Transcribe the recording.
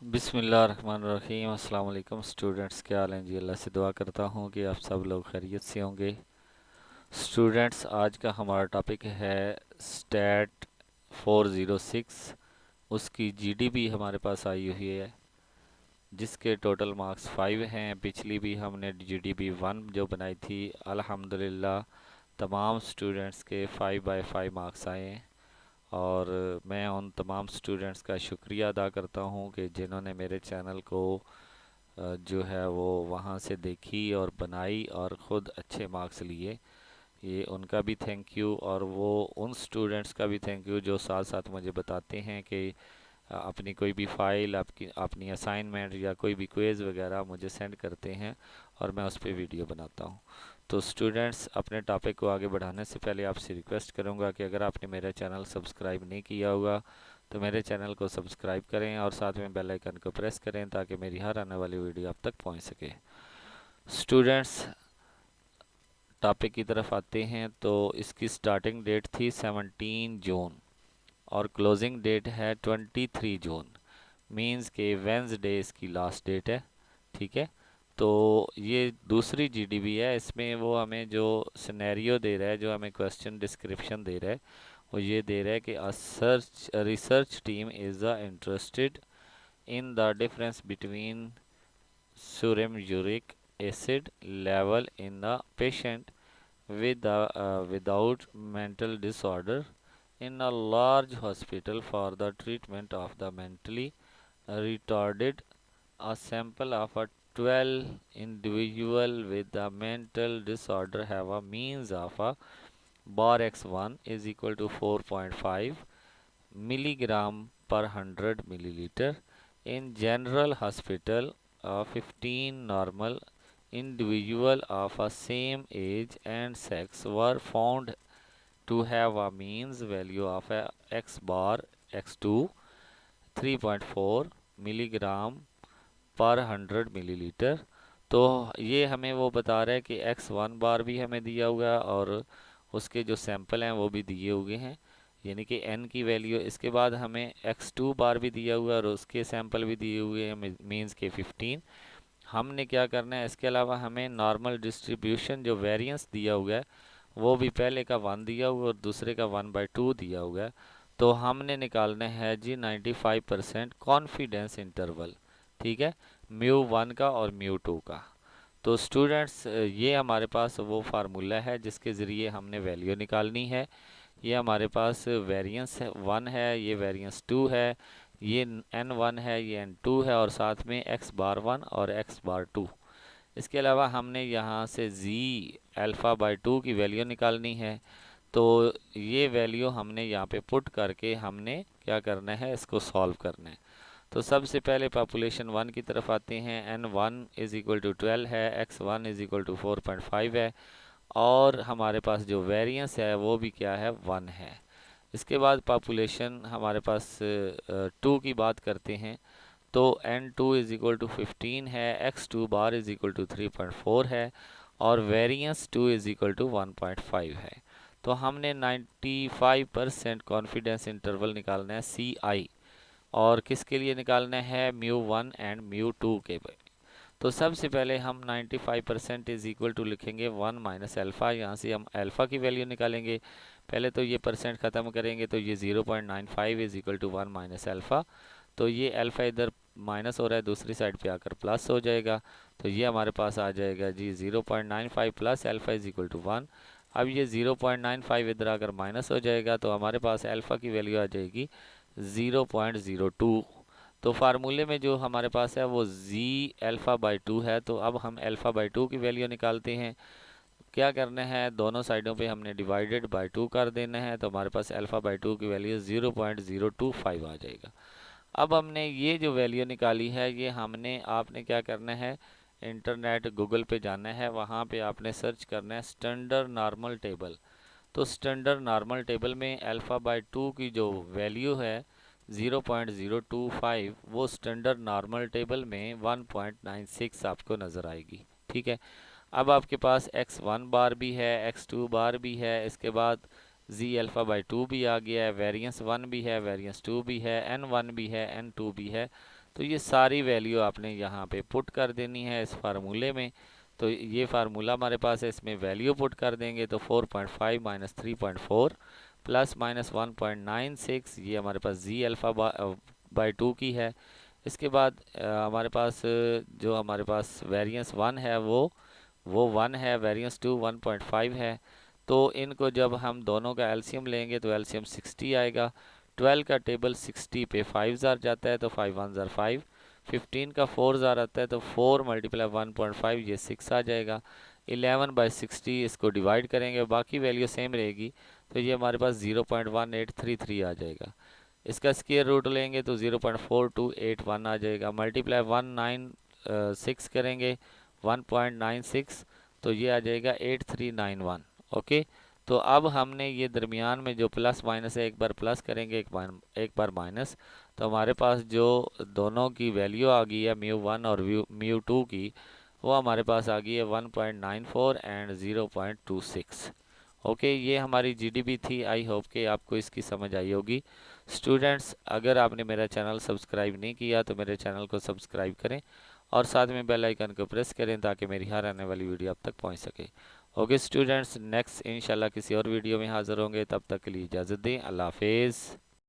बिस्मिल्लाहिर्रहमानिर्रहीम। अस्सलाम वालेकुम स्टूडेंट्स, क्या हाल हैं जी। अल्लाह से दुआ करता हूँ कि आप सब लोग खैरियत से होंगे। स्टूडेंट्स, आज का हमारा टॉपिक है स्टैट 406। उसकी जीडीपी हमारे पास आई हुई है जिसके टोटल मार्क्स 5 हैं। पिछली भी हमने जीडीपी 1 जो बनाई थी, अल्हम्दुलिल्लाह तमाम स्टूडेंट्स के 5/5 मार्क्स आए हैं। और मैं उन तमाम स्टूडेंट्स का शुक्रिया अदा करता हूँ कि जिन्होंने मेरे चैनल को जो है वो वहाँ से देखी और बनाई और ख़ुद अच्छे मार्क्स लिए। ये उनका भी थैंक यू, और वो उन स्टूडेंट्स का भी थैंक यू जो साथ साथ मुझे बताते हैं कि अपनी कोई भी फ़ाइल, आपकी अपनी असाइनमेंट या कोई भी क्विज़ वगैरह मुझे सेंड करते हैं और मैं उस पर वीडियो बनाता हूँ। तो स्टूडेंट्स, अपने टॉपिक को आगे बढ़ाने से पहले आपसे रिक्वेस्ट करूँगा कि अगर आपने मेरा चैनल सब्सक्राइब नहीं किया होगा तो मेरे चैनल को सब्सक्राइब करें और साथ में बेल आइकन को प्रेस करें ताकि मेरी हर आने वाली वीडियो आप तक पहुंच सके। स्टूडेंट्स, टॉपिक की तरफ आते हैं। तो इसकी स्टार्टिंग डेट थी 17 जून और क्लोजिंग डेट है 23 जून। मींस के वेंसडे इसकी लास्ट डेट है। ठीक है। तो ये दूसरी जीडीबी है। इसमें वो हमें जो सिनेरियो दे रहा है, जो हमें क्वेश्चन डिस्क्रिप्शन दे रहा है, वो ये दे रहा है कि a research team is interested in the difference between serum uric acid level in the patient without mental disorder in a large hospital for the treatment of the mentally retarded. A sample of a 12 individual with the mental disorder have a means of a bar x1 is equal to 4.5 milligram per 100 milliliter. In general hospital, 15 normal individual of a same age and sex were found to have a means value of a x bar x2 3.4 milligram पर 100 millilitre. तो ये हमें वो बता रहा है कि x1 बार भी हमें दिया हुआ है और उसके जो सैंपल हैं वो भी दिए हुए हैं, यानी कि n की वैल्यू। इसके बाद हमें x2 बार भी दिया हुआ है और उसके सैंपल भी दिए हुए हैं, मीन्स के 15। हमने क्या करना है, इसके अलावा हमें नॉर्मल डिस्ट्रीब्यूशन जो वेरिएंस दिया हुआ है वो भी पहले का 1 दिया हुआ है और दूसरे का 1/2 दिया हुआ है। तो हमने निकालना है जी 95% कॉन्फिडेंस इंटरवल। ठीक है, म्यू 1 का और म्यू 2 का। तो स्टूडेंट्स, ये हमारे पास वो फार्मूला है जिसके ज़रिए हमने वैल्यू निकालनी है। ये हमारे पास वेरिएंस है 1 है, ये वेरिएंस 2 है, ये n1 है, ये n2 है, और साथ में x बार 1 और x बार 2। इसके अलावा हमने यहाँ से z अल्फ़ा/2 की वैल्यू निकालनी है। तो ये वैल्यू हमने यहाँ पे पुट करके हमने क्या करना है, इसको सॉल्व करना है। तो सबसे पहले पॉपुलेशन 1 की तरफ आते हैं। n1 इज़ इक्वल टू 12 है, x1 इज़ इक्वल टू 4.5 है, और हमारे पास जो वेरिएंस है वो भी क्या है, 1 है। इसके बाद पॉपुलेशन हमारे पास 2 की बात करते हैं। तो n2 इज़ इक्वल टू 15 है, x2 bar is equal to 3.4 है, और वेरिएंस 2 इज़ इक्वल टू 1.5 है। तो हमने 95% कॉन्फिडेंस इंटरवल निकालना है CI, और किसके लिए निकालना है, म्यू 1 एंड म्यू 2 के। तो सबसे पहले हम 95% इज इक्वल टू लिखेंगे 1 माइनस अल्फ़ा। यहाँ से हम अल्फ़ा की वैल्यू निकालेंगे। पहले तो ये परसेंट ख़त्म करेंगे, तो ये 0.95 is equal to 1 minus alpha. तो ये अल्फ़ा इधर माइनस हो रहा है, दूसरी साइड पे आकर प्लस हो जाएगा। तो ये हमारे पास आ जाएगा जी 0.95 plus alpha is equal to 1। अब ये 0.95 इधर आकर माइनस हो जाएगा, तो हमारे पास अल्फ़ा की वैल्यू आ जाएगी 0.02। तो फार्मूले में जो हमारे पास है वो z अल्फ़ा/2 है। तो अब हम अल्फ़ा/2 की वैल्यू निकालते हैं। क्या करना है, दोनों साइडों पे हमने डिवाइडेड बाय 2 कर देना है, तो हमारे पास अल्फ़ा/2 की वैल्यू 0.025 आ जाएगा। अब हमने ये जो वैल्यू निकाली है, ये हमने आपने क्या करना है, इंटरनेट गूगल पे जाना है, वहाँ पे आपने सर्च करना है स्टैंडर्ड नॉर्मल टेबल। तो स्टैंडर्ड नॉर्मल टेबल में अल्फ़ा/2 की जो वैल्यू है 0.025, वो स्टैंडर्ड नॉर्मल टेबल में 1.96 आपको नज़र आएगी। ठीक है। अब आपके पास x1 बार भी है, x2 बार भी है, इसके बाद z अल्फ़ा/2 भी आ गया है, वेरिएंस 1 भी है, वेरिएंस 2 भी है, n1 भी है, n2 भी है। तो ये सारी वैल्यू आपने यहाँ पे पुट कर देनी है इस फार्मूले में। तो ये फार्मूला हमारे पास है, इसमें वैल्यू पुट कर देंगे तो 4.5 माइनस 3.4 प्लस माइनस 1.96, ये हमारे पास जी अल्फ़ा बाई 2 की है। इसके बाद हमारे पास जो हमारे पास वेरिएंस 1 है वो 1 है, वेरिएंस 2 1.5 है। तो इनको जब हम दोनों का एलसीएम लेंगे तो एलसीएम 60 आएगा। 12 का टेबल 60 पे 5 ज़ार जाता है तो 5 1 ज़ार 5। 15 का 4 ज़ार आता है तो 4 मल्टीप्लाई 1.5 ये 6 आ जाएगा। 11 बाई 60 इसको डिवाइड करेंगे, बाकी वैल्यू सेम रहेगी तो ये हमारे पास 0.1833 आ जाएगा। इसका स्क्वायर रूट लेंगे तो 0.4281 आ जाएगा। मल्टीप्लाई 196 करेंगे 1.96 तो ये आ जाएगा 8391। ओके, तो अब हमने ये दरमियान में जो प्लस माइनस है, एक बार प्लस करेंगे एक बार माइनस, तो हमारे पास जो दोनों की वैल्यू आ गई है म्यू 1 और म्यू 2 की, वो हमारे पास आ गई है 1.94 एंड 0.26। ओके, ये हमारी जीडीपी थी। आई होप कि आपको इसकी समझ आई होगी। स्टूडेंट्स, अगर आपने मेरा चैनल सब्सक्राइब नहीं किया तो मेरे चैनल को सब्सक्राइब करें और साथ में बेल आइकन को प्रेस करें ताकि मेरी हर आने वाली वीडियो आप तक पहुंच सके। ओके स्टूडेंट्स, नेक्स्ट इंशाल्लाह किसी और वीडियो में हाज़िर होंगे, तब तक के लिए इजाज़त दें। अल्लाह हाफिज़।